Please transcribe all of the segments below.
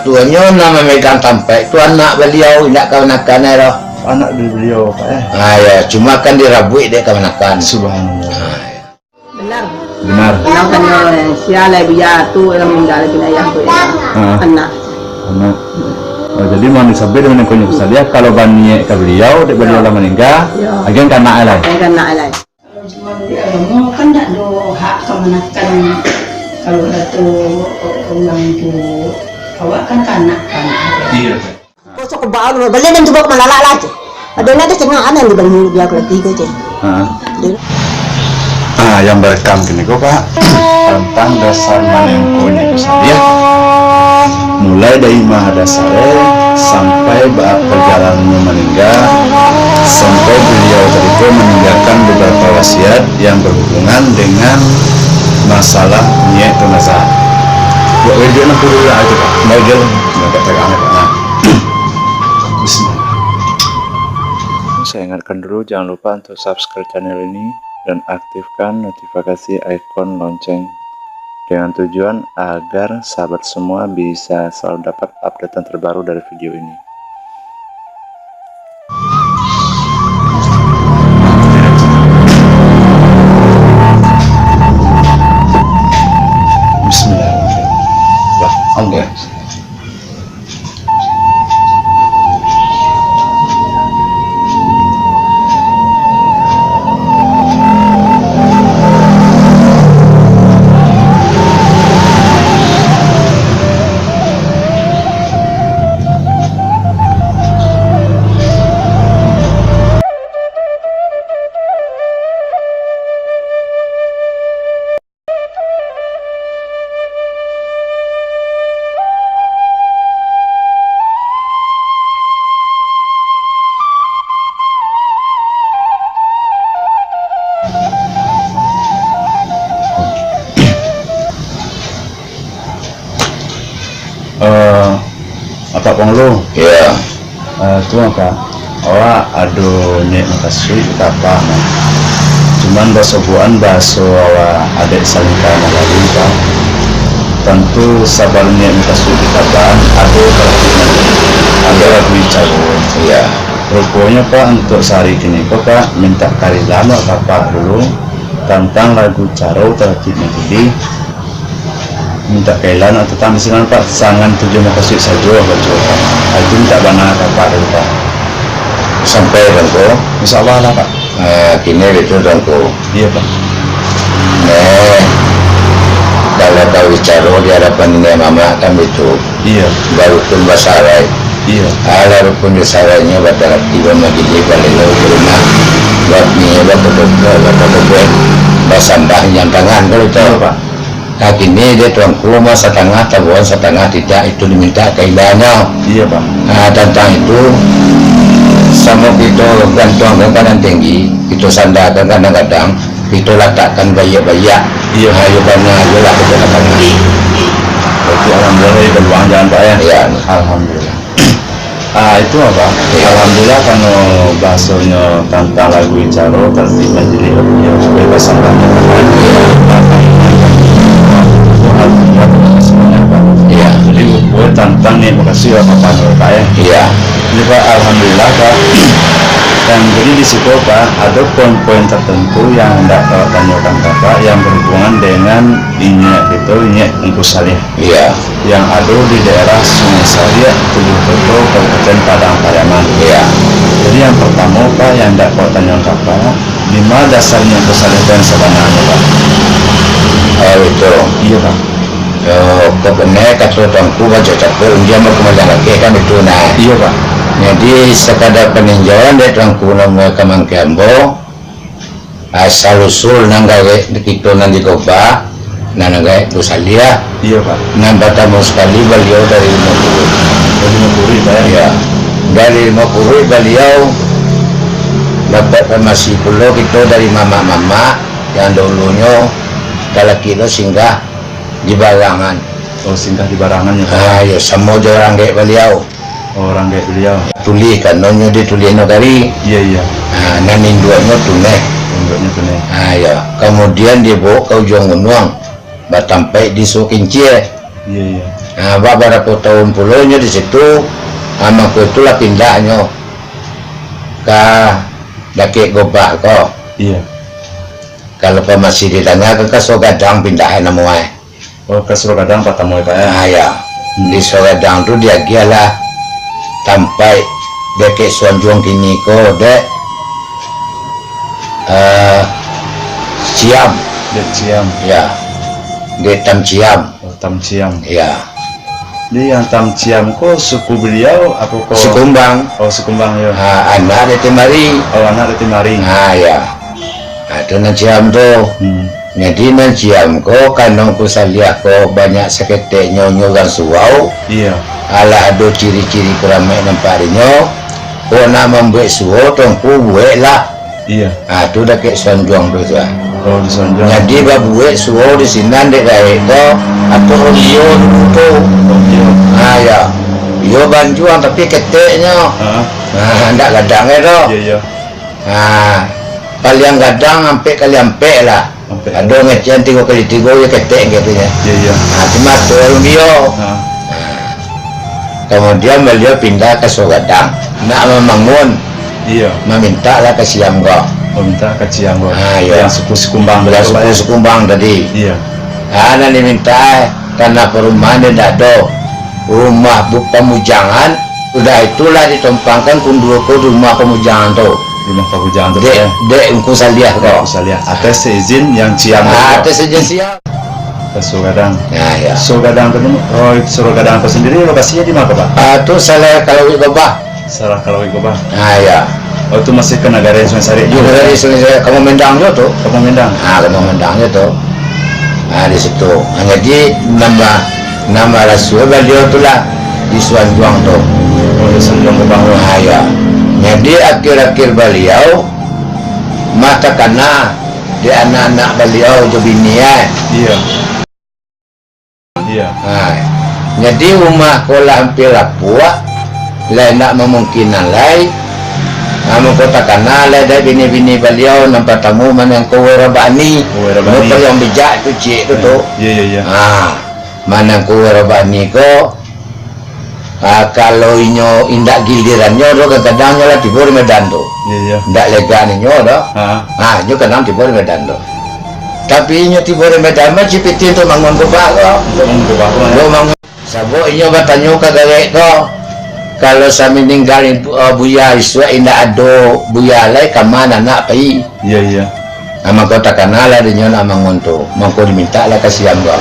Tuanya nama megang tampai itu anak beliau tidak kawan-kawan ya. Anak beliau Pak ya. Nah ya, cuma kan dirabui dia kawan-kawan. Subhanallah. Benar. Benar. Yang kan siala biya tu yang meninggal kena ayah tu ya. Anak. Anak. Oh, jadi mau disebut dengan kunjung saja kalau bani ke beliau, beliau lah meninggal, agen kan nak alai. Kan nak alai. Kalau cuma di agama kan tak ada hak kemenakan. Kalau itu orang itu awak kan kanak. Iya. Kosok kebalu, balik dan coba malalak lagi. Ada nanti cengang ada di balik dia kalau tiga je. Yang berekam kini kok Pak tentang dasar manengkonya itu saja. Mulai dari Mahadasare sampai bab perjalanannya meninggal, sampai beliau itu meninggalkan beberapa wasiat yang berhubungan dengan masalah niat tunazah. Buat video nak dulu aja Pak. Mau jalan, nggak tegang Pak. Nah, Bismillah. Saya ingatkan dulu jangan lupa untuk subscribe channel ini dan aktifkan notifikasi ikon lonceng dengan tujuan agar sahabat semua bisa selalu dapat update terbaru dari video ini. Bismillahirrahmanirrahim. Wah, Allah. Apa penglu? Ya. Itu apa? Awak aduh nek makasih apa? Cuman basobuan baso awak ada salingkan lalu Pak. Tentu sabarnya makasih dikatakan aduh ada lagu calon. Iya. Rupanya Pak untuk sehari kini kok Pak minta kari lama Pak dulu tentang lagu caro tertib jadi minta kailan atau tamsilan Pak sangan tujuh makasih saja baca itu minta bana Pak dulu Pak Sampai dongko. Insya Allah lah Pak. Kini itu dongko. Iya Pak. Kalau tahu bicara di hadapan ini mama kan itu. Iya. Baru pun basarai. Iya. Lalu pun basarainya batal tiba lagi di balik di rumah. Buat ni buat basambah yang tangan kalau tahu Pak. Kaki ini dia tuangku masa setengah tabuan setengah tidak itu diminta kailannya. Iya Pak. Tentang itu sama kita gantung ke kanan tinggi kita sandarkan kadang-kadang kita letakkan bayak-bayak. Iya. Ayo banyak aja lah kita letakkan. Berarti alhamdulillah berluang jalan Pak ya. Iya. Alhamdulillah. Itu apa? Ya. Alhamdulillah karena bahasanya tentang lagu caro tertib jadi ya supaya basambahnya kan. Iya. Jadi gue tantang nih makasih apa Pak ya. Iya. Ini Pak alhamdulillah Pak. Dan jadi di situ Pak ada poin-poin tertentu yang hendak Pak tanyakan Bapak yang berhubungan dengan inyak Ungkus Salih. Iya. Yang ada di daerah Sungai Salih, Tujuh Toto, Kabupaten Padang Pariaman. Iya. Jadi yang pertama Pak yang hendak Pak tanyakan Bapak, di mana dasarnya Ungkus Salih dan sebenarnya Pak? Itu. Iya Pak. Kebenar kata tuanku baca capur dia mau kembali lagi kan itu nah. Iya Pak. Jadi sekadar peninjauan dia tuanku nama Kamangkiambo asal usul nanggawe kita nanti koba nanggawe Busalia. Iya Pak. Bertemu sekali beliau dari 50. Dari Mapuri Pak ya. Ya. Dari 50 beliau dapat masih pulau kita dari mama-mama yang dulunya kalau kilo singgah di Barangan. Oh singgah di Barangan ya Pak. Ya semua orang kayak beliau. Orang kayak beliau. Tuli kan nonyo ditulis notari. Iya. Nanin duanya tunai. Bentuknya tunai. Ya. Kemudian dia bawa ke ujung gunung, batampai di Sukincie. Iya. Nah, beberapa tahun puluhnya di situ, amaku itulah pindahnya ke Daki Gobak kok. Iya. Kalau masih di tengah ke Sogadang pindahin namanya. Oh, ke Surugadang Patamoy Pak ya. Nah ya, di Sogadang tuh dia gialah sampai Daki Sonjong kini kok dek Siam Dek Ciam. ya, di Tam Ciam Oh, Tam Ciam. ya, Di yang Tam Ciam kok suku beliau apa kok? Sekumbang. Oh, Sekumbang ya. Anak di Timari. Oh, anak dari Timari. Nah ya, itu Ciam tuh. Jadi Ciam kok kanong ku salia kok banyak seketek nyonyo kan suau. Iya. Ala ada ciri-ciri keramai nampaknya. Kok nak membuat suau tongku buat lah. Iya. Ah tu dah kek sonjong tu tu. Oh, di Sonjong. Jadi babuat suau di sini dek gaya tu atau rio tu. Oh, iya. Ah ya, yo banjuan tapi keteknya. Ndak gadang tu. Iya, iya. Kalian gadang sampai kalian pe lah. Sampai. Ada ngecian 3 kali 3 ya ketek katanya. Iya, iya. Cuma tu rio. Kemudian beliau pindah ke Sogadang. Nak membangun, Iya. meminta lah ke Siam kok. Oh, minta ke Ciam. Iya. Yang suku Sekumbang. Belah Pak, ya? suku Sekumbang tadi. Iya. Nak diminta tanah perumahan dia tak ada. Rumah pemujangan, udah itulah ditumpangkan kundur ke rumah pemujangan tu. Rumah Pakujangan tu. Dek engkau saliah kau. Saya lihat atas izin yang Ciam. Atas saja siap. Ke Surugadang. Nah ya. Surugadang tu, oh Surugadang tu sendiri lokasinya di mana Pak? Tu salah kalau ikut bah. Salah kalau ikut Pak. Nah ya. Oh, itu masih ke negara yang Sungai Sari Juga dari selesai kamu mendang je tu. Kamu Mendang. Kamu mendang je tu. Di situ. Jadi nama rasul beliau tu lah di Suan Juang tu. Oh, di Sonjong ke bawah. Ya. Jadi akhir-akhir beliau mata kena di anak-anak beliau je bini Iya. Iya. Jadi rumah kolah hampir lapuk lain nak memungkinan lain. Kota kena lah dari bini-bini beliau nampak tamu mana yang kau rabani. Mereka yang bijak tu cik tu tu. Iya, iya, iya. Mana kau rabani ko. Kalau inyo indak gilirannya do kadang-kadangnya lah tibur Medan tu. Iya, iya. Ndak lega ninyo do. Nyo kadang tibur Medan tu. Tapi inyo tibur Medan mah cipitin tu mangun kubak ko. Ke bawah. Lo mangun. Sabo inyo batanyo kagawek ko. Kalau saya meninggal buya iswa indak ada buya lai kamana nak pai. Iya, iya. Ama kau tak kenal lah dia nak mangun tu. Mangko diminta lah kasihan kau.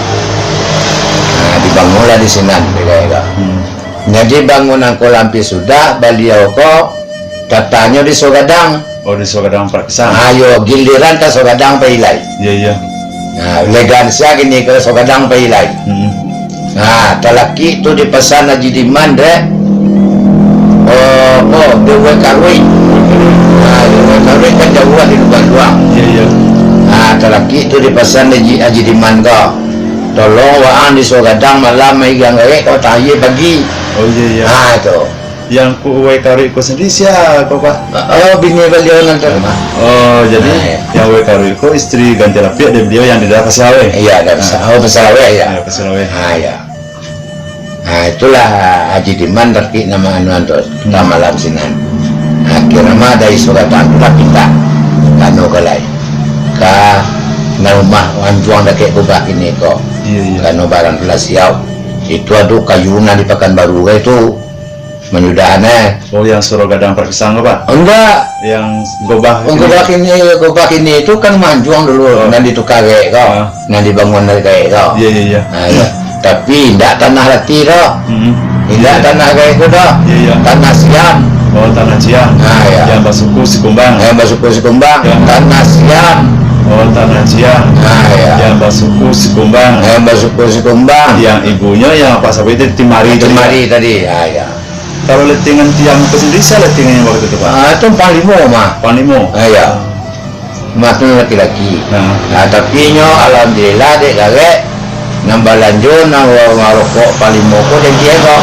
Dibangun lah di sini dia. Jadi bangunan kolampi sudah beliau kok datanya di Sogadang. Oh, di Surugadang Prakisang. Ayo giliran ke Sogadang pailai. Iya, iya. Legan sia gini ke Sogadang pailai. Talaki tu dipesan Haji Diman dek. Dewa Karwi. Dewa Karwi kan jauh di Lubang Luang. Iya, iya. Talaki tu dipesan Haji Diman kau. Tolong waan di Sogadang malam megang kau tayi pagi. Oh, iya, iya. Itu. Yang kuwe kari ku sendiri siapa Pak? Bini beliau nanti rumah. Oh, jadi yang kuwe kari ku istri ganti rapi ada beliau yang di daerah Pesalawe. Iya, ada Pesalawe ya. Iya, Pesalawe. Ya. Itulah Haji Diman terki nama anuan tu malam sinan. Akhirnya mah dari Sogadang tu lah pindah kanu kelai ke rumah wanjuang dekat kubak ini kok. Iya, iya. Kanu barang kelas siau. Itu ada kayunan di Pekanbaru itu menyudahnya. Oh, yang Surugadang Prakisang Pak? Enggak. Yang gobah. Gobak ini itu kan manjuang dulu, nanti itu kagek kau, nanti bangun dari kagek kau. Iya, iya, iya. Ya. Tapi tidak tanah lati kau, tidak tanah kagek kau dah. Iya, iya. Tanah Siam. Oh, tanah Ciam. Ya. Yang basuku Sekumbang. Yang basuku Sekumbang. Tanah Siam. Oh, tanah Ciam. Ya. Yang basuku Sekumbang. Yang basuku Sekumbang. Yang ibunya yang Pak Sabi itu Timari. Timari tadi. Ya. Kalau letingan tiang itu sendiri saya letingannya waktu itu Pak? Itu Panglimo mah. Panglimo. Ya. Masnya laki-laki. Tapi nyo alhamdulillah dek kagek nambah lanjut ngarokok Panglimo ko dan dia kok.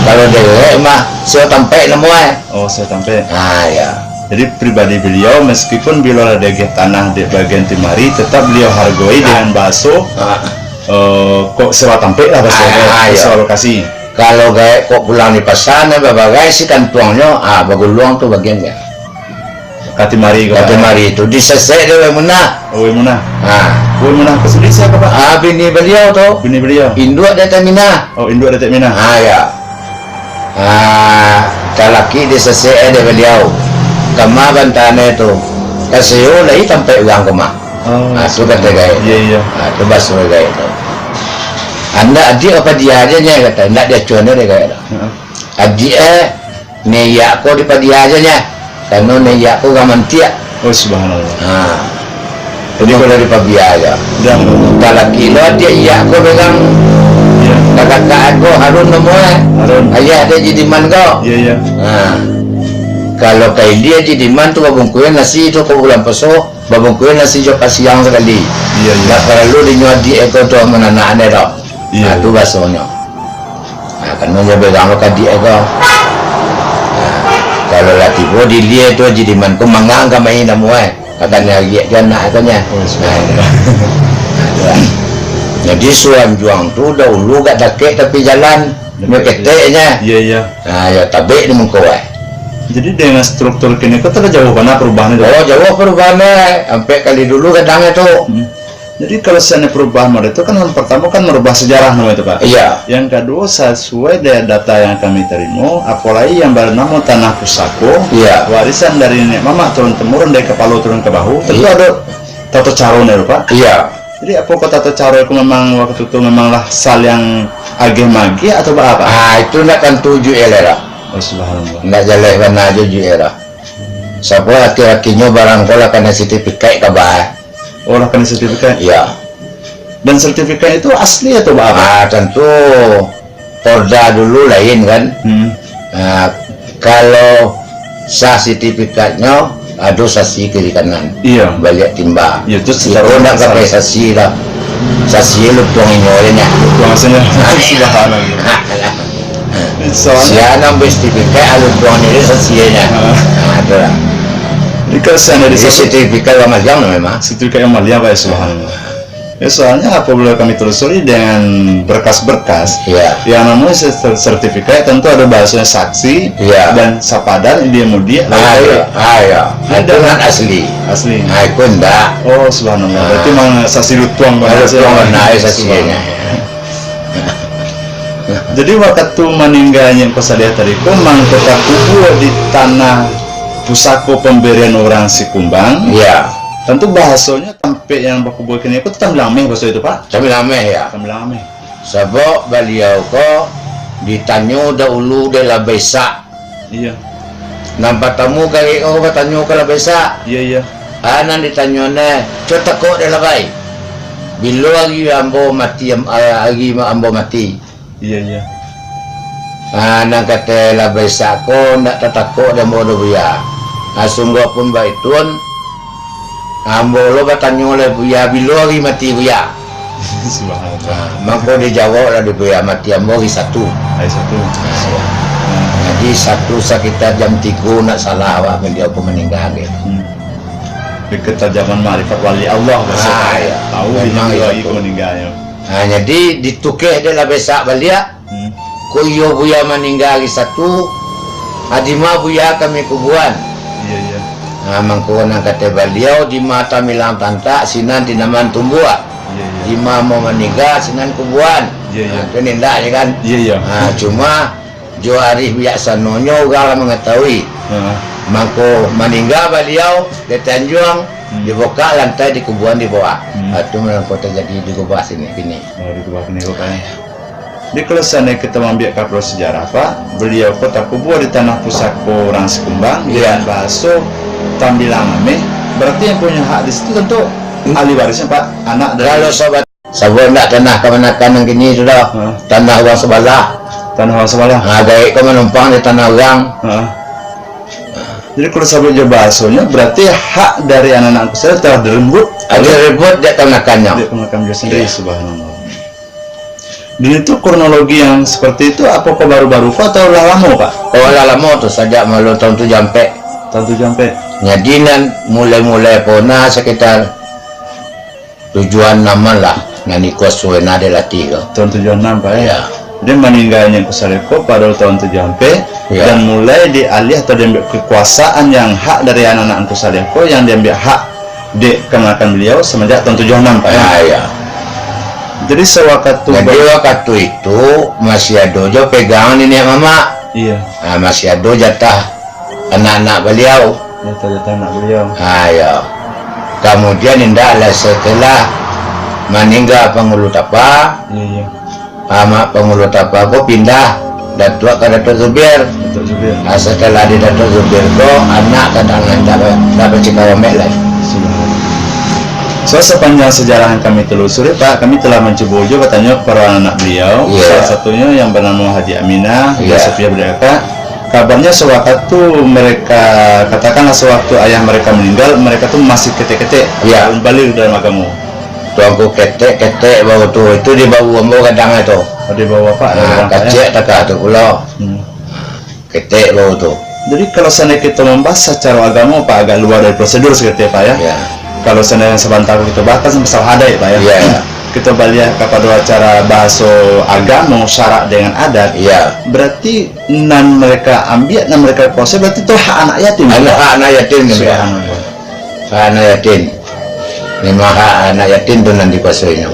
Kalau dek mah saya tampai namanya. Oh, saya tampai. Ya. Jadi pribadi beliau meskipun beliau ada tanah di bagian Timari tetap beliau hargai dengan bakso kok sewa tampik lah bahasa iya. sewa lokasi. Kalau gaya kok pulang di pasana bagai si kantuangnya baguluang tuh bagiannya. Katimari Katimari itu disesek dia menah. Oh Munah. Munah Kesini siapa Pak? bini beliau tuh. Bini beliau. Induk dia Minah. Oh Induk ada Minah. Ya. Kalaki disesek dia beliau. Kama bantane itu. Kasih lagi sampai uang kemah. Itu kata gaya. Iya. Itu basuh gaya itu. Anda adik apa dia aja nya kata. Nggak dia cuan dia gaya. Adik neyak ko di dia aja nya. Karena neyak ko gaman tiak. Oh subhanallah. Jadi kalau di aja. Dan Kalau kilo dia iya ko pegang. iya. Kakak ko Harun namanya. Harun. Ayah dia jadi man ko. Iya. Kalau kayak dia jadi man tuh babungkuin nasi itu kau bulan peso, babungkuin nasi juga siang sekali. Iya. Nggak perlu dinyuat di eko tuh menanaknya dok. Iya. Itu basonya. Karena dia pegang lo kadi eko. Kalau latih bo dilihat tuh jadi man ko mangang main namuai. Katanya dia nak katanya. Jadi suam juang tu dahulu gak dakek tapi jalan nyeketeknya. Iya. Ya tabik ni mengkawai. Jadi dengan struktur kini kau telah jauh mana perubahannya? Jauh perubahannya. Sampai kali dulu kadangnya tuh. Jadi kalau seandainya perubahan model itu kan yang pertama kan merubah sejarah namanya itu Pak. Iya. Yang kedua sesuai dengan data yang kami terima, apalagi yang bernama tanah pusako, Iya. warisan dari nenek mama turun temurun dari kepala turun ke bahu, tentu Iya. ada tata cara nih Pak. Iya. Jadi apakah tata cara itu memang waktu itu memanglah sal yang agak magi atau apa? Itu nak kan 7 era. Oh subhanallah. Nak jalan mana 7 era. Siapa laki-lakinya barang kola kena sertifikat kabah. Orang kena sertifikat. Iya. Dan sertifikat itu asli atau apa? Tentu Porda dulu lain kan. Kalau sah sertifikatnya ada sasi kiri kanan. Iya. Balik timba. Ya itu Secara nak pakai sasi lah. Sasi lu tuangin olehnya. Maksudnya subhanallah. Soalnya Siapa nambah sertifikat alu tuangin ini sasinya. Ada lah. ini kalau seandainya Jadi sertifikat yang macam memang. sertifikat yang mulia Pak ya subhanallah. Ya soalnya apabila kami telusuri dengan berkas-berkas, Iya. yang namanya sertifikat tentu ada bahasanya saksi Iya. dan sapadan dia mudia. Iya. Itu kan asli. Asli. Aku enggak. Oh subhanallah. Berarti memang saksi lutuang Kalau tuang naik sasinya. Jadi waktu meninggalnya pesadia tadi, kumang kota kubur di tanah pusako pemberian orang si kumbang. Iya. Tentu bahasanya sampai yang bakubur kini itu tambilameh bahasa itu Pak. Tapi lama ya. Tambilameh. Sebab beliau ko ditanya dahulu dia lah besak. Iya. Nampak tamu kali bertanya kalau besak. Iya. Anan ditanya ne, coba kok dia lah baik. Bila lagi ambo mati, lagi ambo mati. Iya. Nang kata lah besak ko nak takut dia mau buya. Sungguh pun baik tuan. Ambo lo bertanya oleh buya bila lagi mati buya. Subhanallah. Maka dia jawab lah dia buya mati ambo lagi satu. Ayat satu. Jadi satu sekitar jam 3 nak salah awak dia pun meninggal. Ketajaman marifat wali Allah bahasa. Ya. Tahu Memang dia lagi itu. meninggalnya. Jadi ditukeh dia lah besak balik. Kuyo buya meninggal lagi satu. Adima buya kami kubuan. Iya. Mangko nang kata beliau di mata milang tantak sinan tinaman tumbuh. Iya. Lima mau meninggal sinan kubuan. Iya. Itu nindak ya kan. Iya. Cuma jo arif biasa nonyo gala mengetahui. Mangko meninggal beliau di Tanjung dibuka lantai di kuburan di bawah. Itu memang kota jadi di kubah sini ini. Oh, di bawah ini rupanya. Di kelesannya kita mengambil kapal sejarah Pak, beliau kota kubur di tanah pusako orang Sikumbang, Iya. dengan bahasa Tambilangame. Berarti yang punya hak di situ tentu ahli warisnya Pak, anak dari Kalau sahabat nak tanah kemenakan yang gini sudah tanah orang sebelah. tanah orang sebelah. Gaya kau menumpang di tanah orang. Jadi kalau sahabat jawab bahasanya, berarti hak dari anak-anak saya telah dirembut. Ada ribut dia kemenakannya. Dia pengakan dia sendiri, subhanallah. Dan itu kronologi yang seperti itu apakah baru-baru Pak atau udah lama Pak? Oh lama tu sejak malu tahun tu sampai. Tahun 7 sampai. Jadi nan mulai-mulai pona sekitar tujuan nama lah. Nani kuasuin ada lah 3. Tahun 76 Pak ya. Ya. Dia meninggalnya Kusaleko pada tahun 7 Ya. dan mulai dialih atau diambil kekuasaan yang hak dari anak-anak Kusaleko yang diambil hak dikenakan beliau semenjak tahun 76 Pak ya. Nah, ya. Jadi sewaktu Jadi waktu itu masih ada jo pegangan ini ya mama. iya, Nah, masih ada jatah anak-anak beliau. ya ternyata anak beliau. Nah, ya. Kemudian indahlah setelah meninggal penghulu tapa, Iya, sama penghulu tapa aku pindah Datuk ke Datuk Zubir. Datuk Zubir. Nah, setelah di Datuk Zubir itu anak kadang dapat cikaromek lah. So sepanjang sejarah yang kami telusuri Pak, kami telah mencoba juga bertanya kepada anak beliau. Iya. Salah satunya yang bernama Haji Aminah, Iya. Sofia Berdeka. Kabarnya sewaktu mereka, katakanlah sewaktu ayah mereka meninggal, mereka tuh masih ketek-ketek, Iya. belum balik dalam agama. Tuanku ketek bau tuh itu di bau ambo kadang itu. Di bawah Pak, Nah, kacek tak tu pula. Ketek bau tuh. Jadi kalau seandainya kita membahas secara agama Pak, agak luar dari prosedur seperti Pak ya. Ya. Kalau seandainya sebentar kita bahas masalah adat Pak ya. Iya. Kita balik kepada acara bahasa agama syarat dengan adat. Iya. Berarti nan mereka ambil, nan mereka kuasai, berarti itu hak anak yatim. Anak yatim kan ya. Subhanallah. Hak anak yatim. Memang hak anak yatim tu nanti kuasainya.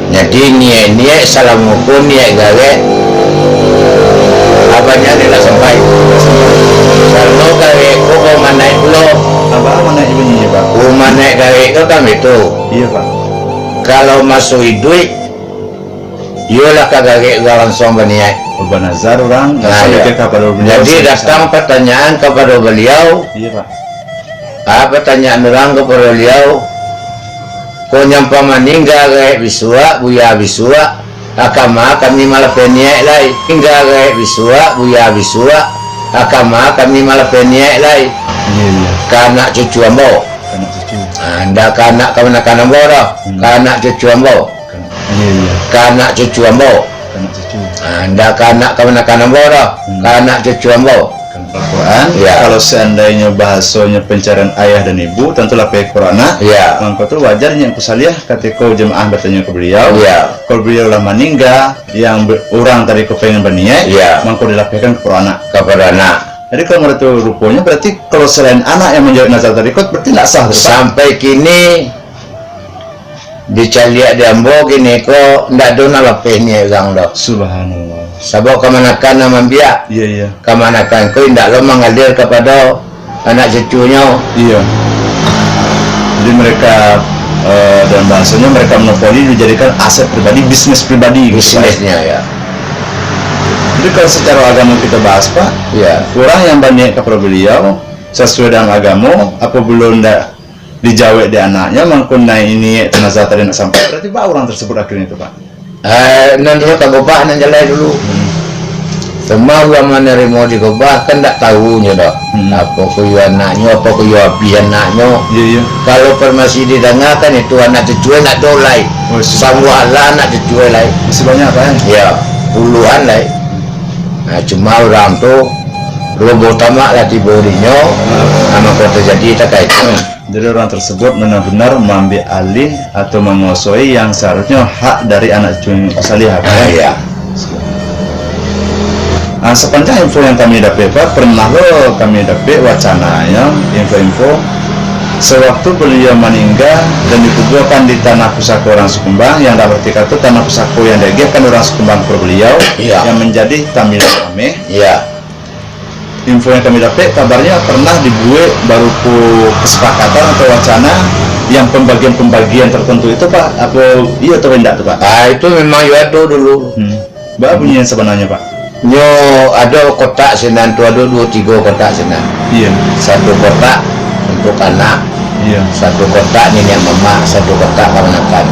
Jadi niat salam hukum niat gawe abahnya dia lah sampai. Kalau gawe kau mana dulu, Apa mana ibunya Pak? mana gawe kau kan itu. Iya Pak. Kalau masuk duit, yolah kagak langsung berniat. Nazar orang, Nah, ya. kepada beliau. Jadi datang pertanyaan kepada beliau. Iya Pak. Pertanyaan orang kepada beliau, kau nyampa meninggal kayak bisua, buya bisua, akama kami malah peniak lai, tinggal kayak bisua, buya bisua, akama kami malah peniak lai, Iya. kanak cucu ambo, Anak cucu. anda kanak kanak ambo dah, kanak cucu ambo, Iya. kanak cucu ambo, Anak cucu. anda kanak ambo dah, kanak cucu ambo. Al-Quran, Ya. kalau seandainya bahasanya pencarian ayah dan ibu, tentulah pihak Quran. Ya. Maka itu wajarnya kusaliah ketika jemaah bertanya ke beliau. Ya. Kalau beliau lah meninggal, yang orang tadi kepengen berniat, Ya. maka dilapihkan ke anak. Kepada anak. Jadi kalau menurut rupanya berarti kalau selain anak yang menjawab nazar tarikot berarti tidak sah. Pak? Sampai kini dicaliak di ambo gini kok ndak ada lapehnya orang dah. Subhanallah. Sabok kemanakan nama biak, Iya iya. kemanakan kau ndak lo mengalir kepada anak cucunya. Iya. Jadi mereka dan bahasanya mereka monopoli dijadikan aset pribadi, bisnis pribadi. Gitu, Pak. Bisnisnya ya. Jadi kalau secara agama kita bahas Pak, Ya. orang yang berniat kepada beliau sesuai dengan agama, apa belum ndak dijawab di anaknya, mengkunai ini jenazah tadi nak sampai, berarti Pak orang tersebut akhirnya itu Pak. Nanti tak gobah nan jalan dulu. Semua orang menerima di gobah kan tak tahunya dah. Apa kuyu anaknya, apa kuyu api anaknya. Iya iya. Kalau permasih didengarkan itu anak cucu nak dolai. Oh, Semua lah anak cucu lai. Masih banyak Pak ya? Ya, puluhan lah. Nah, cuma orang tu robo tamak lah tiburinya, sama kau terjadi tak kait. Jadi orang tersebut benar-benar mengambil alih atau menguasai yang seharusnya hak dari anak cucu salih Pak ya? Ya. Nah, sepanjang info yang kami dapat Pak, pernah lo kami dapat wacananya info-info sewaktu beliau meninggal dan dikuburkan di tanah pusaka orang Sukumbang, yang dapat kata tanah pusaka yang diagihkan orang Sukumbang ke beliau, Iya. yang menjadi Tamil Ameh. Ya. Info yang kami dapat kabarnya pernah dibuat baru kesepakatan atau wacana yang pembagian tertentu itu Pak, apa iya atau tidak tuh Pak? Itu memang ada dulu. Mbak bunyinya sebenarnya Pak? Nyo ada kotak senan tu ada 2-3 kotak senan. Iya. Satu kotak untuk anak, Iya. satu kotak nenek mama, satu kotak keponakan.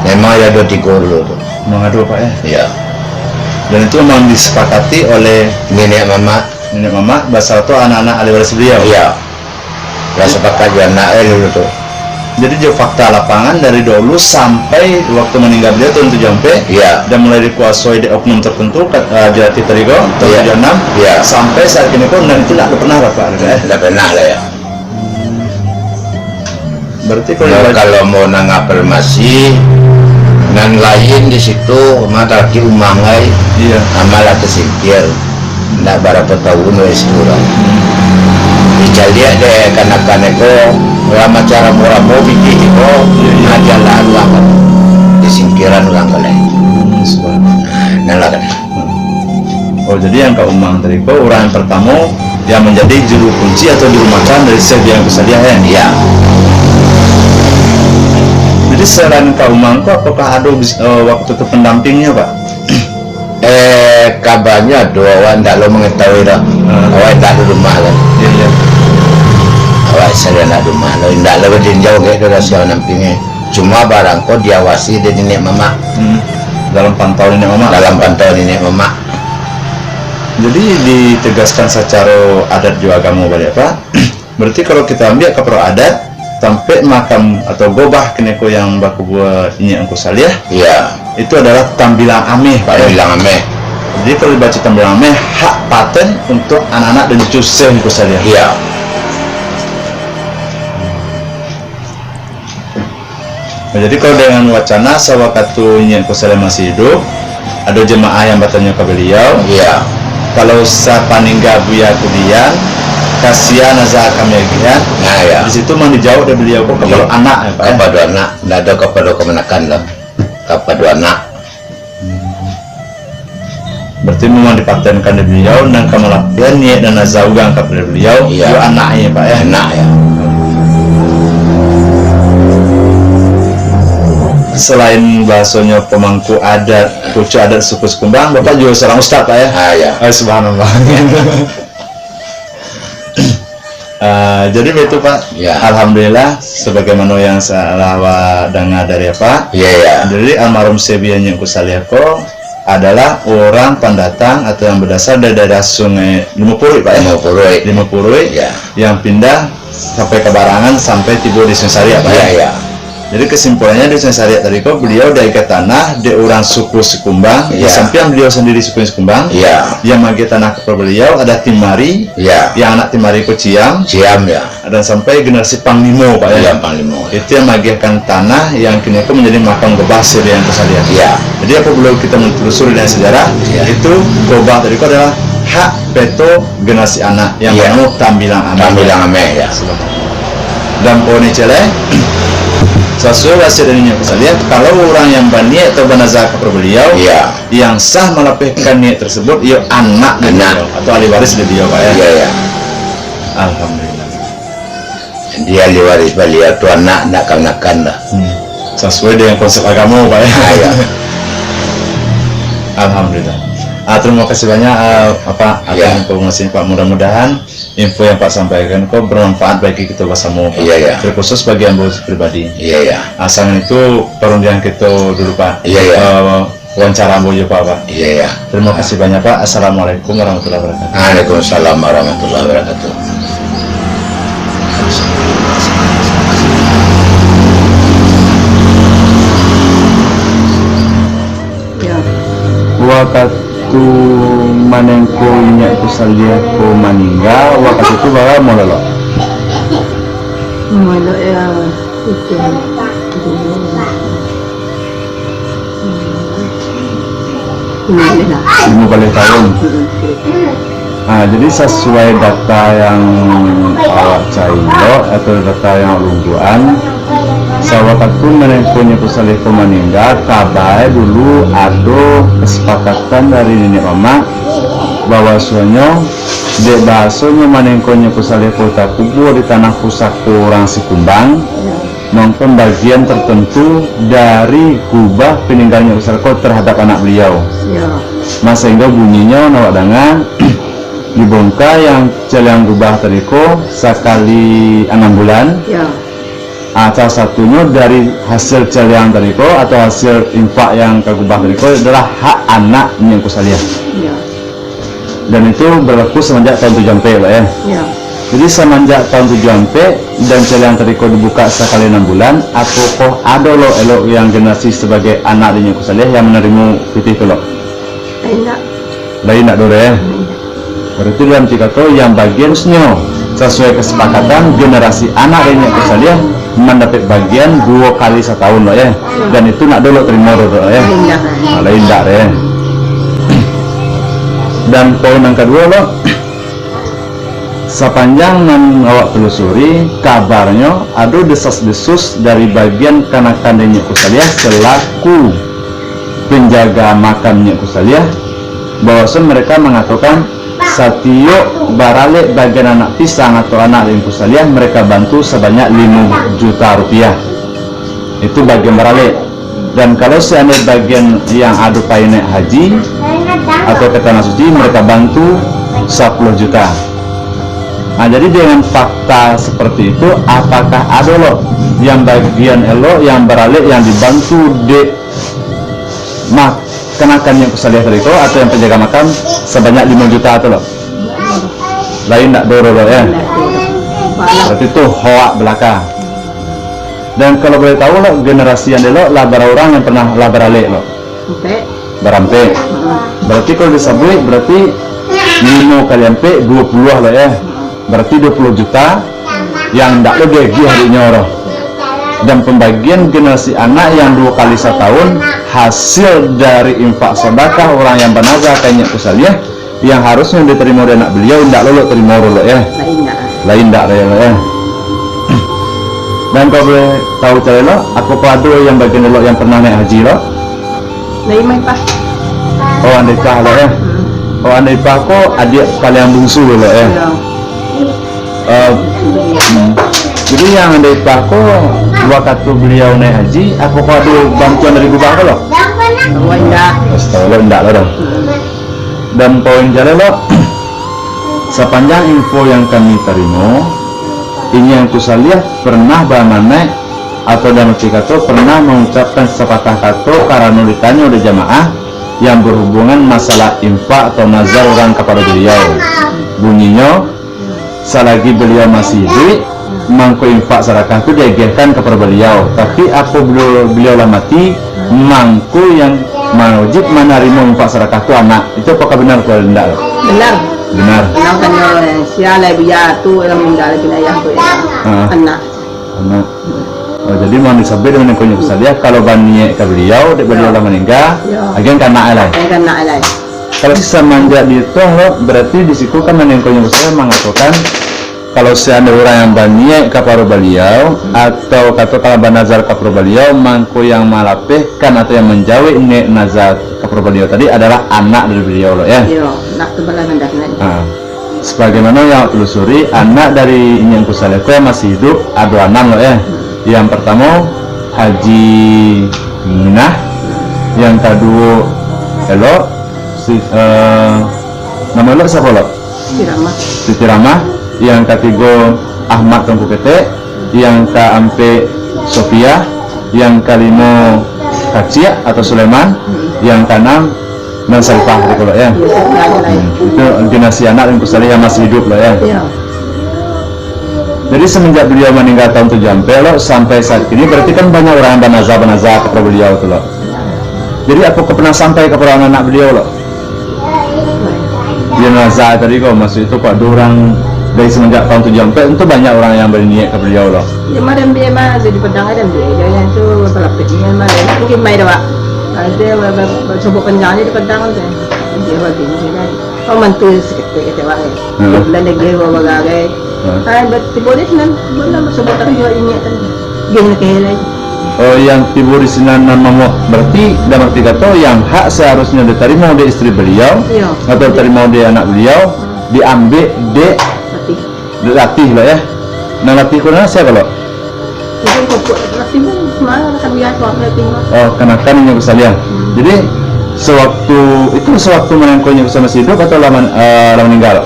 Memang ada 3 dulu tu. Mengadu Pak ya? Ya. Dan itu memang disepakati oleh Nenek mama. nenek mama basal itu anak-anak ahli waris beliau. Ya. Dah sepakat juga anak dulu tu. Jadi dia fakta lapangan dari dulu sampai waktu meninggal beliau tahun 7 Ya. dan mulai dikuasai di oknum tertentu Jati Terigo tahun Iya. 76 Iya. sampai saat ini pun, dan itu tidak pernah Pak. Dah pernah lah ya. Berarti kalau Nah, dibaca kalau mau nang afirmasi nan lain di situ mata lagi umangai iya. amalah tersingkir ndak berapa tahun wes kurang bicara dia deh kanak-kanak ko lama cara murah mau bikin itu ada lalu akan disingkiran ulang kali Subhanallah. nah lah kan Oh, jadi yang Kak Umang tadi kok orang yang pertama yang menjadi juru kunci atau juru makan dari Syekh Biang Kusaliah ya? iya Jadi selain Kak Umang kok apakah ada waktu itu pendampingnya Pak? kabarnya doa ndak lo mengetahui dah awak tak ada rumah kan Iya, iya. awak sedang ada rumah lo ndak lo jauh gitu dah siapa nampingnya cuma barang kau diawasi dari nenek mama Dalam pantauan ini Mama. dalam pantauan nenek mama. Jadi ditegaskan secara adat juga agama balik Pak. Berarti kalau kita ambil ke pro adat sampai makam atau gobah keneko yang baku buat ini angku saliah Iya, itu adalah tambilang ameh Pak Pak ya. bilang ame. Jadi kalau dibaca tambilang ameh hak paten untuk anak-anak dan cucu Syekh angku saliah. Iya, Nah, jadi kalau dengan wacana sawakatu ini angku saliah masih hidup, ada jemaah yang bertanya ke beliau, iya, kalau sapaningga buya kudian kasihan nazar kami agian. nah ya. Di situ mau dijawab dari beliau kok kepada Iya. anak ya Pak ya. Kepada anak, ndak ada kepada kemenakan lah. Kepada anak, Berarti memang dipatenkan dari beliau dan kemelapian niat dan nazaugang kepada beliau Iya. itu anaknya Pak ya. enak ya. Selain bahasanya pemangku adat, kucu adat suku Sekumbang, Bapak juga seorang ustaz Pak ya. Ah ya, Subhanallah. Jadi itu Pak, Ya. Alhamdulillah sebagaimana yang saya dengar dari Pak, iya ya, jadi almarhum Sebian yang Kusaliako adalah orang pendatang atau yang berasal dari daerah Sungai Limopurui Pak ya. mau purui. Limopurui Ya, yang pindah sampai ke Barangan sampai tiba di Sungai Pak iya ya. ya, Jadi kesimpulannya di Sungai tadi kok beliau dari ke tanah di orang suku Sekumbang, di Ya. samping beliau sendiri suku Sekumbang. iya, Yang magi tanah kepada beliau ada Timari, iya, yang anak Timari ku Ciam, siam ya, dan sampai generasi Panglimo Pak ya. iya panglima. Itu yang magiakan tanah yang kini itu menjadi makam Gobah Sirian Kusaliah. Iya, Jadi apabila kita menelusuri dengan sejarah, Ya. itu Gobah tadi kok adalah hak peto generasi anak yang Ya. penuh tambilang anak. kami bilang ame ya. Dan poni celeh sesuai wasiat dari Nyak Kusaliah, kalau orang yang berniat atau bernazar kepada beliau Iya, yang sah melapihkan niat tersebut, ia anak dari Anak. beliau atau ahli waris dari beliau Pak ya. iya ya. Alhamdulillah. Dia liwaris beliau tu anak ndak kemenakan lah. Sesuai dengan konsep agama Pak ya. Ah ya, Alhamdulillah. Terima kasih banyak atas Ya. informasi Pak. Mudah-mudahan info yang Pak sampaikan kok bermanfaat bagi kita bersama Pak. Iya, ya. Terkhusus bagi ambo pribadi. iya ya, Asalnya itu perundian kita dulu Pak. Iya, ya. Wawancara ambo juga Pak. iya ya. Terima kasih banyak Pak. Assalamualaikum warahmatullahi wabarakatuh. Waalaikumsalam warahmatullahi wabarakatuh. Ya. Waktu manengko Nyak Kusaliah ko maninggal, waktu itu bawa mau lolo. Mula ya itu. Ini lah. 50 tahun. Nah, jadi sesuai data yang awak cailo atau data yang lungguan, sawakatu menengkunya Kusaliah ko meninggal, kabar dulu ada kesepakatan dari nenek mama bahwasanya di bahasanya menengkunya Kusaliah ko tak kubur di tanah pusaka orang Sekumbang, nonton bagian tertentu dari kubah peninggalnya Kusaliah ko terhadap anak beliau. Ya. Mas sehingga bunyinya nawak dengan dibongkar yang celiang rubah teriko sekali 6 bulan. Ya. Salah satunya dari hasil celiang teriko atau hasil infak yang kagubah teriko adalah hak anak Nyak Kusaliah. Ya. Dan itu berlaku semenjak tahun 7 Pak ya. Ya. Jadi semenjak tahun 7 dan celiang teriko dibuka sekali 6 bulan, apakah ada lo elok yang generasi sebagai anak Nyak Kusaliah yang menerima putih kelok? Enak. Lain nak dore ya. Berarti dalam tiga tahun yang bagian senyo sesuai kesepakatan generasi anak dari Nyak Kusaliah mendapat bagian 2 kali setahun loh ya. Dan itu nak dulu terima dulu ya. Lain dak ya. Dan poin yang kedua loh, sepanjang awak telusuri kabarnya ada desas-desus dari bagian kanakan Nyek Kusaliah selaku penjaga makam Nyek Kusaliah, bahwasanya mereka mengatakan Satio barale bagian anak pisang atau anak Nyek Kusaliah mereka bantu sebanyak 5 juta rupiah. Itu bagian barale. Dan kalau seandainya bagian yang ada naik haji atau ke tanah suci mereka bantu 10 juta. Nah, jadi dengan fakta seperti itu, apakah ada loh yang bagian elo yang beralih yang dibantu di kenakan Nyek Kusaliah tadi itu atau yang penjaga makam sebanyak 5 juta atau loh? Lain tak doro loh ya. Berarti itu hoak belaka. Dan kalau boleh tahu loh generasi yang dulu lah orang yang pernah lah beralih loh. Berampe. Berarti kalau disebut berarti 5 kali ampe 20 loh ya. Berarti 20 juta yang tidak lebih gigi harinya orang. Dan pembagian generasi anak yang 2 kali setahun hasil dari infak sedekah orang yang bernazar kayak Nyek Kusaliah yang harusnya diterima dari anak beliau tidak lolo terima dulu ya. Lain tidak ya. Dan kau boleh tahu cara lo, aku padu yang bagian lo yang pernah naik haji lo. Lain main pas. Oh andai kah lo ya. Oh andai kah kok adik kalian bungsu lo ya. Jadi yang andai kah kok waktu beliau naik haji, aku padu bantuan dari gubah lo. Oh enggak. Lo enggak lo dong. Dan poin jalan lo, sepanjang info yang kami terima, ini yang Kusaliah pernah bagaimana atau dalam kata pernah mengucapkan sepatah kata karena ditanya oleh jamaah yang berhubungan masalah infak atau nazar orang kepada beliau. Bunyinya selagi beliau masih hidup mangko infak sedekah itu diagihkan kepada beliau, tapi apa beliau lah mati mangko yang wajib menerima infak sedekah itu anak. Itu apakah benar atau tidak? Benar. Yang kan sialai biar tu yang meninggal bin ayah tu anak. Oh, jadi mau disebut dengan Nyek Kusaliah kalau bani ke beliau, beliau lah meninggal, agen kan nak alai. Kalau semenjak itu lo berarti di situ kan Nyek Kusaliah mengatakan kalau seandainya orang yang banyak kepada beliau atau kata kalau banazar kepada beliau mangko yang malapehkan atau yang menjauh ini nazar kepada beliau tadi adalah anak dari beliau loh ya. Iya, nak tebalan hendaknya. Sebagaimana yang telusuri anak dari Nyek Kusaliah itu masih hidup ada 6 loh ya. Yang pertama Haji Minah, yang kedua Elo, nama Elo siapa lo? Siti Ramah. Yang ketiga Ahmad Tengku Kete, yang keempat Sofia, yang kelima Kacia atau Sulaiman, yang keenam Mensalfah gitu loh ya. Itu generasi anak yang Kusaliah yang masih hidup loh ya. Jadi semenjak beliau meninggal tahun 7 sampai saat ini berarti kan banyak orang yang banazar kepada beliau tuh loh. Jadi aku pernah sampai kepada anak beliau loh. Dia nazar tadi kok maksud itu kok ada orang dari semenjak tahun 7 itu banyak orang yang berniat ke beliau loh. Ya madam dia mah jadi pedang ada dia yang tu pelapiknya mah mungkin mai dah. Ada coba panjangnya di pedang tu. Dia bagi dia. Oh mantu sikit kita wae. Bulan lagi bawa bagai. Hai tiba di sini bulan coba tahu ini kan. Gini ke Oh yang tiba di sini nama berarti dalam arti kata yang hak seharusnya diterima oleh istri beliau atau diterima oleh anak beliau diambil latih loh ya. Nah latih kuna siapa loh? Latih mana kan biar latih. Oh kenakan Nyek Kusaliah. Jadi sewaktu menengko Nyek Kusaliah masih hidup atau lama meninggal?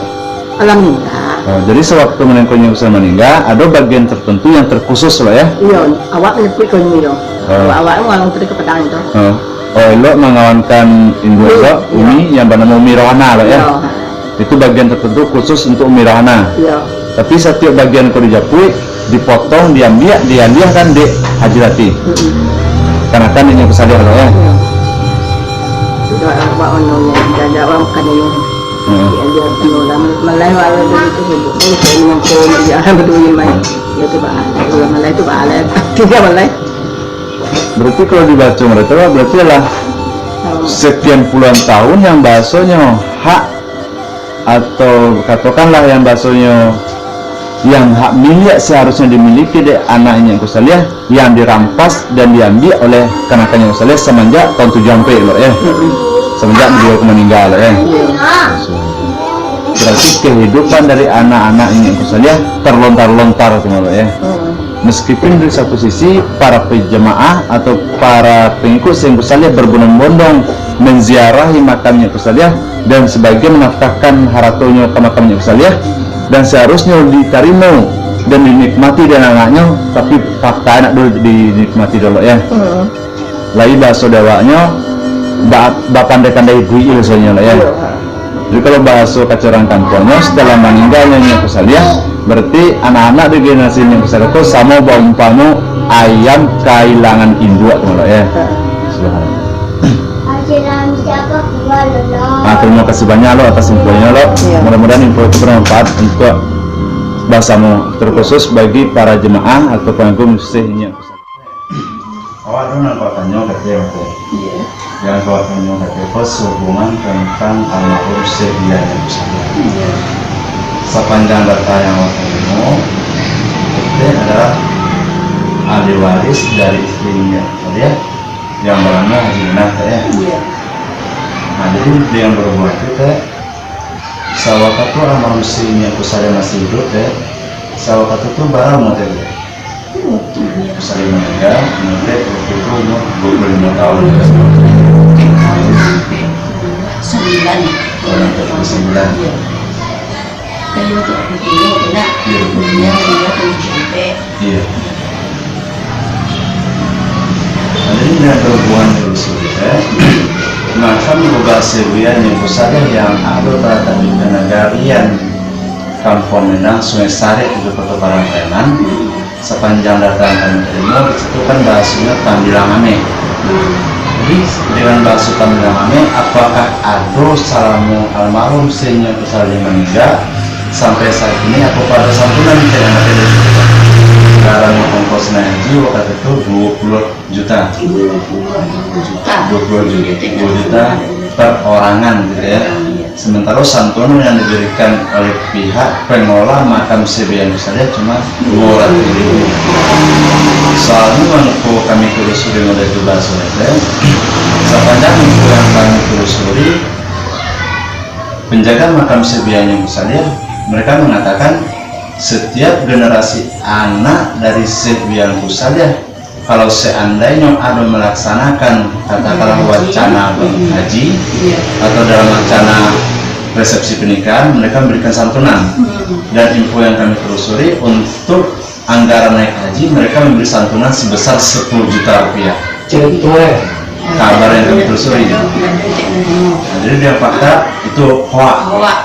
Meninggal. Oh, jadi sewaktu menengko Nyek Kusaliah meninggal ada bagian tertentu yang terkhusus loh ya? Iya, awak menyebut kau ni loh. Awak orang tadi ke pedang itu. Oh, lo mengawankan Indo lo, Umi yang bernama Umi Rohana loh ya? Itu bagian tertentu khusus untuk Umi Rohana. Iya. Tapi setiap bagian kau dijapui, dipotong, diambil kan di Haji Lati. Karena kan Nyek Kusaliah loh ya. Itu awak orang yang jaga orang kan yang dia penulang malai wala itu hidup dengan kau dia berdua main ya itu pak malai itu pak malai tiga malai Berarti kalau dibaca mereka berarti adalah sekian puluhan tahun yang baksonya hak, atau katakanlah yang baksonya yang hak milik seharusnya dimiliki oleh anaknya Kusalia yang dirampas dan diambil oleh kanakannya Kusalia semenjak tahun 7 sampai loh ya. Semenjak beliau meninggal ya. Berarti kehidupan dari anak-anaknya Kusalia terlontar-lontar loh ya. Meskipun dari satu sisi para pejemaah atau para pengikut Syekh Kusalia berbondong-bondong menziarahi makamnya Kusalia dan sebagian menafkahkan haratonya ke makamnya Kusalia dan seharusnya diterima dan dinikmati dan anaknya, tapi fakta anak dulu dinikmati dulu ya. Lagi bahasa dewanya pandai-pandai duit soalnya lah ya. Jadi kalau bahasa kacaran kampungnya setelah meninggalnya Kusalia, berarti anak-anak di generasi yang Kusalia itu sama baumpano ayam kehilangan induk lah ya. Nah, terima kasih banyak lo atas infonya lo. Mudah-mudahan info itu bermanfaat untuk bahasamu, terkhusus bagi para jemaah atau pengagum sehingga. Awak dulu nampak tanya katanya apa? Yang kau tanya katanya sehubungan tentang almarhum Syekh yang Kusalia. Sepanjang data yang awak tanya itu adalah ahli waris dari istrinya Kusalia yang bernama Haji Nata ya. Nah, jadi dengan berbuat itu sawah itu almarhum Syekh Kusalia masih hidup ya. Sawah itu barang motor ya. Kusalia meninggal, nanti waktu itu umur 25 tahun ya. 9. Kayu itu enak. Iya. Iya. Jadi dengan berhubungan dengan surga, maka mengubah sebuah yang besar yang ada pada di negarian Kampung Menang, Sungai Sari, itu Kota Parangtrinan. Sepanjang datang kami terima, itu kan bahasanya Tambilangame. Jadi dengan bahasa Tambilangame, apakah ada salamu almarhum Syekh Kusalia meninggal sampai saat ini, atau pada santunan yang ada di situ? Karena ongkos haji waktu itu 20 juta. 20 juta per orangan gitu ya. Sementara santunan yang diberikan oleh pihak pengelola makam Syekh Kusalia cuma 200.000. Soalnya menurut kami telusuri model itu bahasa sepanjang info yang kami telusuri, penjaga makam Syekh Kusalia mereka mengatakan setiap generasi anak dari Syekh Kusalia kalau seandainya ada melaksanakan katakanlah wacana haji atau dalam wacana resepsi pernikahan, mereka memberikan santunan. Dan info yang kami telusuri, untuk anggaran naik haji mereka memberi santunan sebesar 10 juta rupiah. Kabar yang kami telusuri. Nah, jadi dia fakta itu hoak.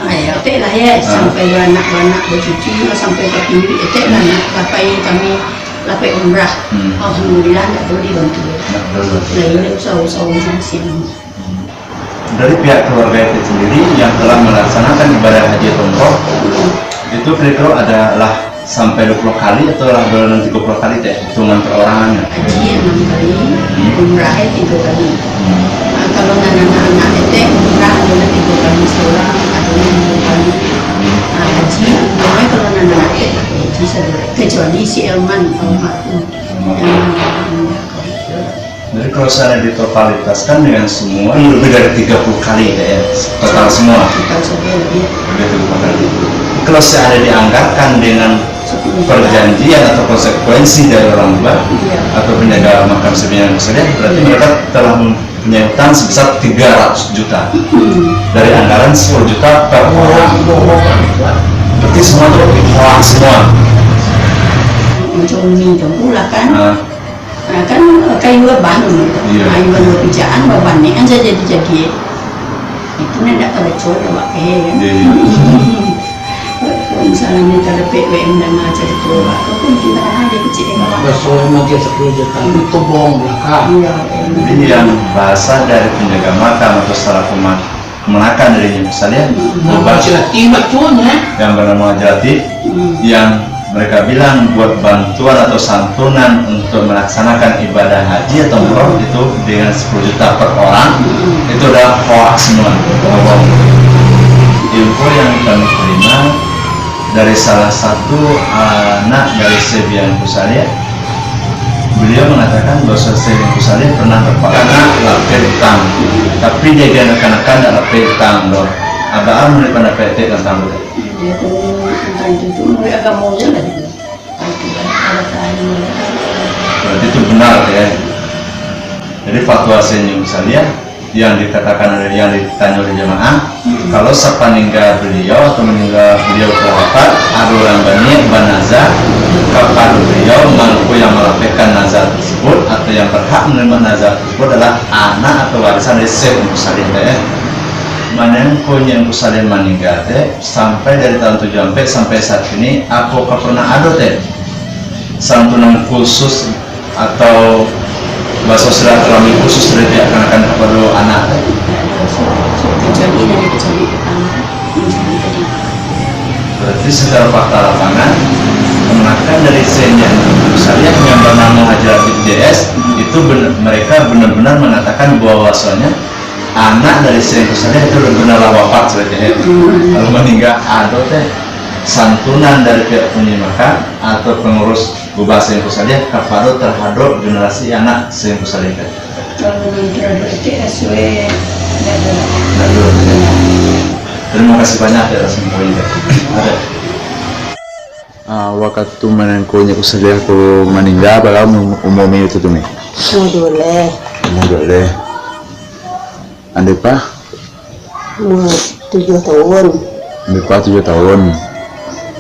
Ya, lah ya, sampai anak-anak bercuci sampai ke pinggir itu lah sampai kami lapai umrah. Alhamdulillah tidak perlu dibantu. Nah ini usaha-usaha siang. Dari pihak keluarga itu sendiri yang telah melaksanakan ibadah haji atau umroh itu kira-kira adalah sampai 20 kali atau lah 30 kali teh hitungan perorangannya. Haji 6 kali, umrah 3 kali. Nah, kalau anak-anak itu umrah adalah 3 kali seorang, ada 2 kali. Nah, haji mulai kalau anak-anak itu haji saudara, kecuali si Elman almarhum. Jadi kalau saya ditotalitaskan dengan semua lebih dari 30 kali ya, total semua. Total saja ya. Lebih dari 30 kali. Kalau saya dianggarkan dengan perjanjian atau konsekuensi dari orang tua atau penjaga makam Syekh Kusalia, berarti mereka telah mempunyai utang sebesar 300 juta dari anggaran 10 juta per orang. Berarti semua itu hoak semua. Macam ni pula kan. Nah, kan kayu beban, kayu beban pijaan beban ni kan jadi itu nak pada coba pakai kan. Misalnya kalau PWM dan ngajar itu, ataupun kita ada kecil yang awak. Soalnya mungkin 10 juta itu bohong belakang. Jadi yang bahasa dari penjaga makam atau setelah kemenakan darinya misalnya obat Tiba cuanya. yang bernama Jati yang mereka bilang buat bantuan atau santunan untuk melaksanakan ibadah haji atau umroh itu dengan 10 juta per orang itu adalah hoax semua. Info yang kami terima dari salah satu anak dari Sebian Kusalia, beliau mengatakan bahwa Sebian Kusalia pernah terpaksa lapir utang, tapi dia akan lapir utang loh. Abang mulai pada PT tentang itu. Dia tuh itu mulai agamanya lah dia. Ada tanya. Berarti itu benar ya. Jadi fatwa Sebian Kusalia yang dikatakan oleh yang ditanya oleh jemaah, kalau sepaninggal beliau atau meninggal beliau wafat, ada orang banyak banazah kepada beliau mampu yang melakukan nazar tersebut atau yang berhak menerima nazar tersebut adalah anak atau warisan dari Sebian Kusalia mana yang punya Kusalia meninggal sampai dari tahun 7 sampai saat ini apakah pernah ada santunan khusus atau bahasa silaturahmi khusus dari pihak akan kepada anak Kecuali dari kecuali pertama. berarti secara fakta lapangan kemenakan dari Sebian Kusalia yang bernama Hajar JS itu mereka benar-benar mengatakan bahwasanya anak dari Sebian Kusalia itu benar-benar wafat sebenarnya kalau meninggal ada santunan dari pihak penyemakan atau pengurus Gubah Sebian Kusalia kepada terhadap generasi anak Sebian Kusalia. Kalau nanti ada SW Terima kasih banyak atas semuanya. Waktu menengkonya Kusalia ku meninggal kalau umumnya itu tuh nih. Boleh. Ande pa? 7 tahun. Ande pa 7 tahun.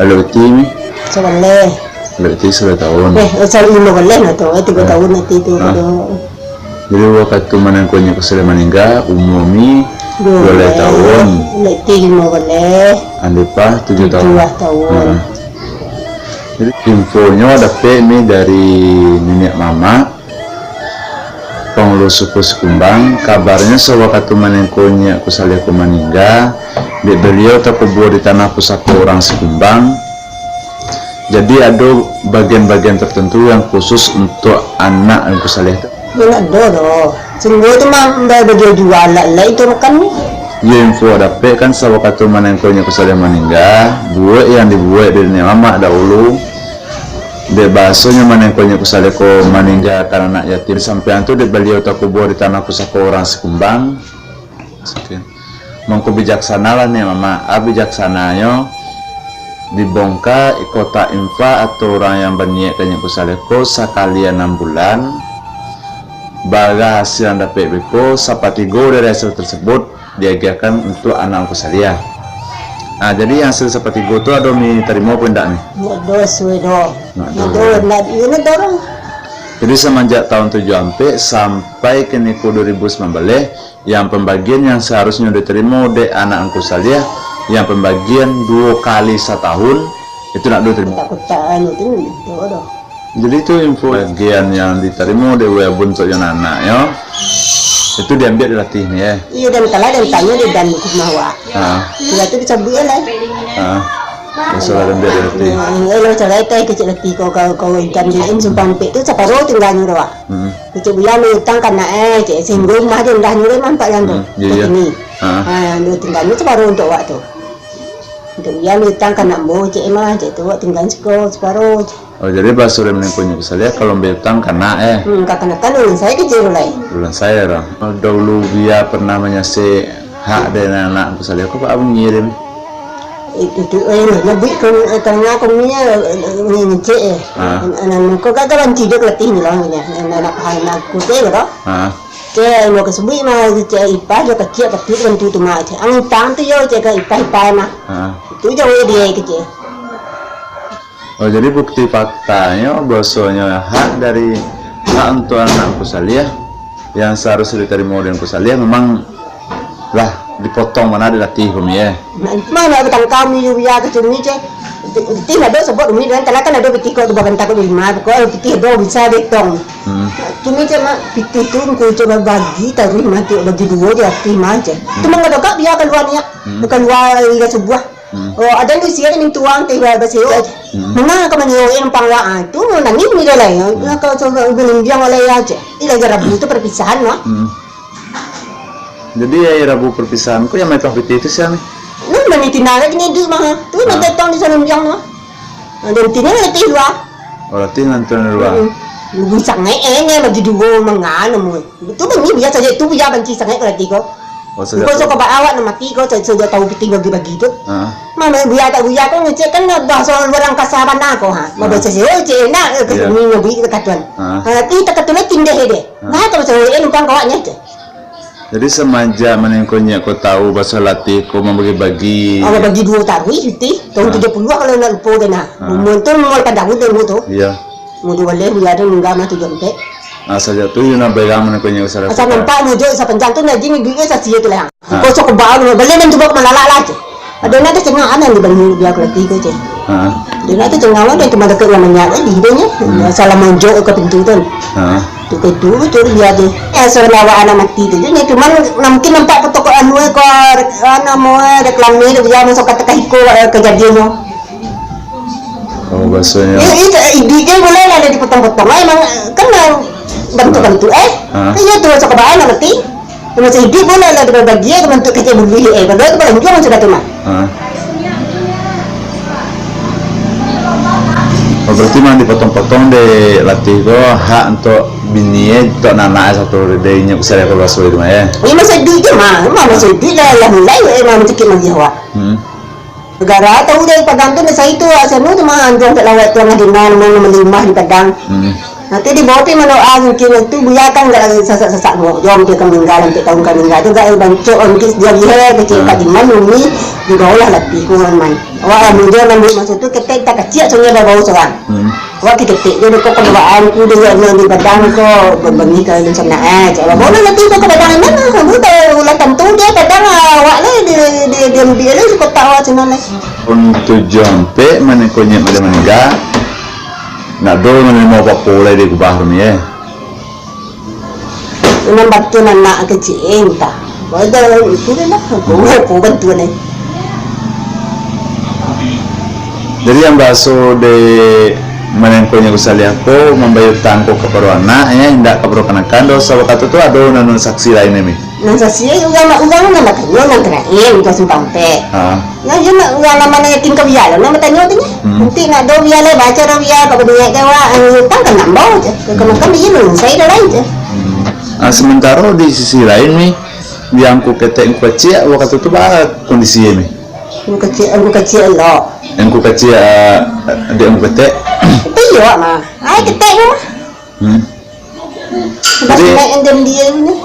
Lalu ini? Sebenarnya. Lalu 10 tahun. Saya 5 bulan atau 3 tahun nanti itu. Jadi waktu menengkonya Kusalia meninggal umumnya 2 tahun. Nanti 5 bulan. Ande pa 7 tahun. 2 tahun. Jadi infonya ada ini dari nenek mama pengurus suku Sekumbang. Kabarnya sewaktu menengkonya Kusalia meninggal, beliau terkubur di tanah pusaka orang Sekumbang. Jadi ada bagian-bagian tertentu yang khusus untuk anak Kusalia. Tidak ada loh. Semua itu mah bagi jual lah itu kan. Ya info ada kan sewaktu menengkonya Kusalia meninggal, buat yang dibuat dari nenek mama dahulu. De bahasanya menengkonya Kusalia meninggal karena anak yatim sampai itu de beliau terkubur di tanah pusaka orang Sekumbang. Mengko bijaksana lah nih mama, bijaksananya dibongkar kota Infa atau orang yang berniat kanya Kusalia sekalian 6 bulan. Baga hasil yang dapat beko sapatigo dari hasil tersebut diajarkan untuk anak Kusalia. Nah, jadi yang hasil seperti itu ada terima pun enggak nih? Jadi semenjak tahun 7 sampai ke Niko 2019 yang pembagian yang seharusnya diterima oleh anak Kusalia yang pembagian 2 kali setahun itu nak diterima. Jadi itu info bagian yang diterima oleh untuk yang anak ya. Itu diambil dilatih nih ya. Iya dan kalah dan tanya di dan kumawa. Dia tu dicabut lah. Masalah diambil dilatih. Kalau cerai teh kecil latih kau ikan di sumpah pek tu separuh tinggal nyuruh. Kecil biar lu utang karena cek singgung mah dia dah nyuruh mampak yang tu. Ini. Lu tinggal nyuruh separuh untuk waktu. Untuk biar lu utang karena mau cek mah cek tu tinggal separuh. Oh jadi bahasa udah menengkunya Kusalia kalau betang karena Kakak-kakak ulun saya kecil lah. Ulun saya dong. Dahulu dia pernah menyasi hak dari anak Kusalia. Kok Pak Abang ngirim? Itu lebih ke tengah kumnya ngecek. Anak kau kagak banci dia latih ni lah ni. Anak kucing tu. Cek mau kesebut mah cek ipah dia kecil kecil bantu tu mah cek. Angin tang tu yo cek ipah mah. Itu jauh dia kecil. Oh jadi bukti faktanya bahwasanya hak untuk anak Kusalia yang seharusnya diterima oleh Kusalia memang lah dipotong mana dilatih kami ya. Mana betang kami juga kecil ni cek Piti ada sebab umi dan talakan ada piti kau tu bagan takut lima, kau piti ada bisa ditong. Cuma cuma piti tu kau coba bagi taruh mati bagi dua dia lima aja. Tu mengadok kak dia keluarnya, keluar dia sebuah. Oh ada yang siapa yang tuang tiba bahasa aja. Mana kau menyoyin pangwaan tu nangis ni dah lah. Kau coba bilang oleh aja. Ini lagi rabu tu perpisahan lah. Jadi ya Rabu perpisahan kok yang metode itu siapa? Lu mana tinara ini dulu mah. Tu nanti tahun di sana biang mah. Dan tinara nanti luar. Oh, berarti nanti luar. Lu sangat bagi dua mengan mu. Betul bang biasa saja tu biar banci sangat kalau tiga. Oh, Kau suka awak nama tiga saja tahu piti bagi tu. Mana biar tak biar kau ngecek kan bahasa orang kasaran aku ha. Mau baca saya cek nak ni nabi katuan. Nanti tak katuan tindah dia. Nah kalau saya numpang kawaknya je. Jadi semaja menengkonya kau tahu bahasa latih kau membagi-bagi. Kalau bagi dua taruh piti tahun 70 kalau nak lupa dah nak. Muntun mau pada tahun tu. Iya. Mau boleh biar dia enggak mah tujuan teh. Saja tu yang nak pegang menengkonya usaha. Asal nampak muncul sa penjang tu nak jing dia sa sia tu lah. Kau sok bau boleh dan cuba malalak lah je. Ada nanti tengah ada di bani biar kalau tiga je. Dia nanti tengah ada cuma dekat namanya di hidungnya. Salah muncul ke pintu tu. Tu tu biar dia. Sebenarnya anak mati tu. Jadi cuma mungkin nampak toko anu ko anak mau reklam ni dia masuk kata kahiko kejadiannya. Oh bahasanya. Dia boleh lah dipotong-potong. Emang kan bentuk-bentuk iya tu sok bahan mati. Macam hidup boleh lah dibagi dia bentuk kecil bulu padahal tu paling jual sudah tu mah. Oh, berarti mah dipotong-potong de latih ko hak untuk bini untuk anak satu dari nya usia ke berapa itu mah ya. Ini masa duit je mah masa duit lah mulai memang cekik lagi awak. Negara tahu dari Padang tu saya itu asal tu mah anjung tak lawat tu di mana melimah di Padang. Nanti di bawah tu mana mungkin tu biarkan enggak sasak-sasak mau jom dia meninggal nanti tahun kan meninggal juga bancok mungkin dia lihat kecil kat di mana ni di bawah lah latih ko man. Awak muda ambil masa tu ketek tak kecil soalnya bawah seorang. Awak ketek dia ko pembawaan ku dia di Padang ko berbagi ke sana awak boleh latih ko ke Padang mana kamu tahu lah tentu dia Padang awak lah dia lah suka tahu sana lah. Untuk jompe mana konyak ada meninggal. Nak do mana mau apa di kubah ni ya. Memang batu anak kecil entah. Baca itu dah lah. Aku bantu ni. Jadi yang basuh de menengkonya usaha aku membayar tangko keperluan anak ya hendak keperluan kando sebab kata tu ada non saksi lain ni. Non saksi ugang nama kanyo nang kerain kau simpang pe. Ya je nak ugang nama nak yakin kau biar nama tanya tu ni. Nanti nak do biar le baca do biar kau berdua kawa tang kan nak bawa je. Kau kan dia non saya dah lain je. Sementara di sisi lain ni yang ku ketek ku kecil waktu tu bah kondisi ni. Aku kecil lo. Yang ku kecil dia yang ketek. Itu ya mah. Ai ketek mah. Jadi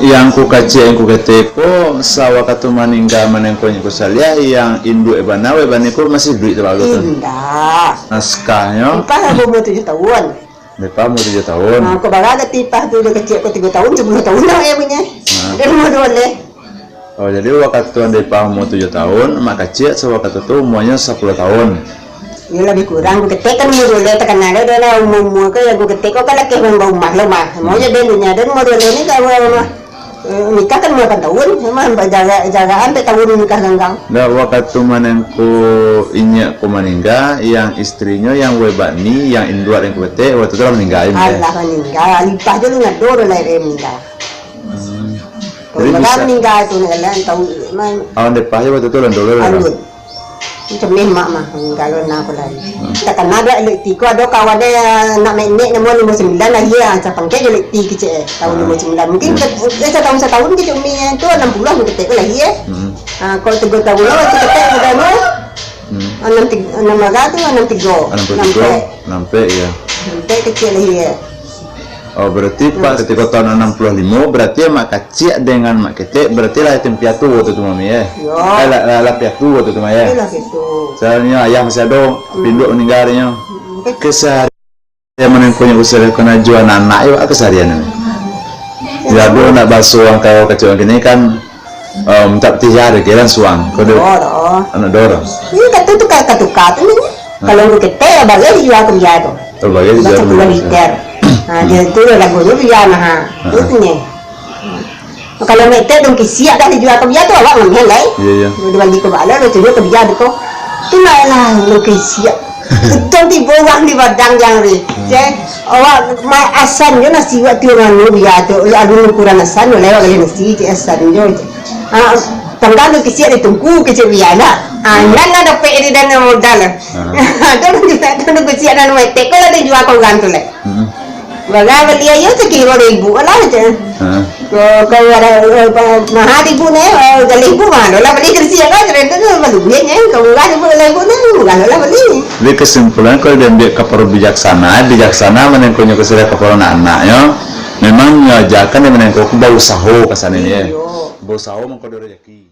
yang ku kecil yang ku ketek ko sawa katu maninggal menengkonya ku salia yang induk ebanawe baniko masih duit terlalu tu. Indah. Naskahnya. Pas aku umur 7 tahun. Depa umur 7 tahun. Aku baru ada tipah tu dia kecil aku 3 tahun 10 tahun lah ya punya. Dia umur boleh. Oh jadi waktu tuan depa umur 7 tahun, mak kecil sewaktu tu umurnya 10 tahun. Ya lebih kurang aku ketek kan umur boleh tekan ada dia lah umur ke yang aku ketek kau kan laki memang rumah lo mah. Mau jadi dunia dan umur boleh ni kalau mah nikah kan 8 tahun, memang jagaan sampai tahun nikah ganggang. Dah waktu manengku inyak ku meninggal, yang istrinya yang webani, yang induk yang ketek waktu tu lah meninggal. Allah meninggal, lipah je lu ngador lah dia meninggal. Jadi bisa meninggal tu lah tahu man. Awan depa waktu tu landor lah. Macam ni mak mah kalau nak aku lagi. Tak kenal ada elektrik ada kawan dia nak main net nombor 59 lah ya. Capang ke elektrik kecil tahun 59. Mungkin setahun kita umi tu 60 aku ketek lagi ya. Kalau 3 tahun lah aku ketek sudah mau. 63 Nampak ya. Nampak kecil lagi ya. Oh berarti Pak ketika tahun 65 berarti mak kecil dengan mak ketek berarti lah tim piatu waktu tu mami ya. Lah piatu waktu tu mami ya. Lah piatu. Soalnya ayah masih ada pinduk meninggalnya. Keseharian menengkunya usaha kena jual anak ya keseharian ni. Jadi nak basuh kalau kecil gini kan tak tiada kira suang. Kau anak dorong. Ini kata tu kata tu ni. Kalau lu kete, bagai dijual ke dia tu. Berbagai Baca dijual 2 liter. Dia tu lagunya biar mahal. Itu ni. Kalau meter dong kisiak dah dijual ke dia tu awak mahal lah. Iya. Dia bagi ke bala, dia tunjuk ke dia tu. Tu lah lu kisiak. Betul di bawah di badang yang ni. Jadi awak mai asan je nasi buat tu orang lu biar tu. Alu kurang asan, lewat kali nasi je asan je. Tanggal tu kisiak ditunggu kecil biar lah. Yang ada pe di dalam modal. Ada juga tu kisiak dalam meter. Kalau dia jual kau gantu lah. Bagai beli ayo sekilo 1,000 lah je. Kalau ada mahal ibu ni, kalau ibu mana lah beli kisiak kan? Rendah tu malu biarnya. Kalau kan ibu ni, bukan lah beli. Jadi kesimpulan kalau dia ambil kapal bijaksana menengkonya kesudah kapal anak-anaknya, memang mengajarkan dia menengkok bau saho kesan ini ya. Bau saho mengkode rezeki.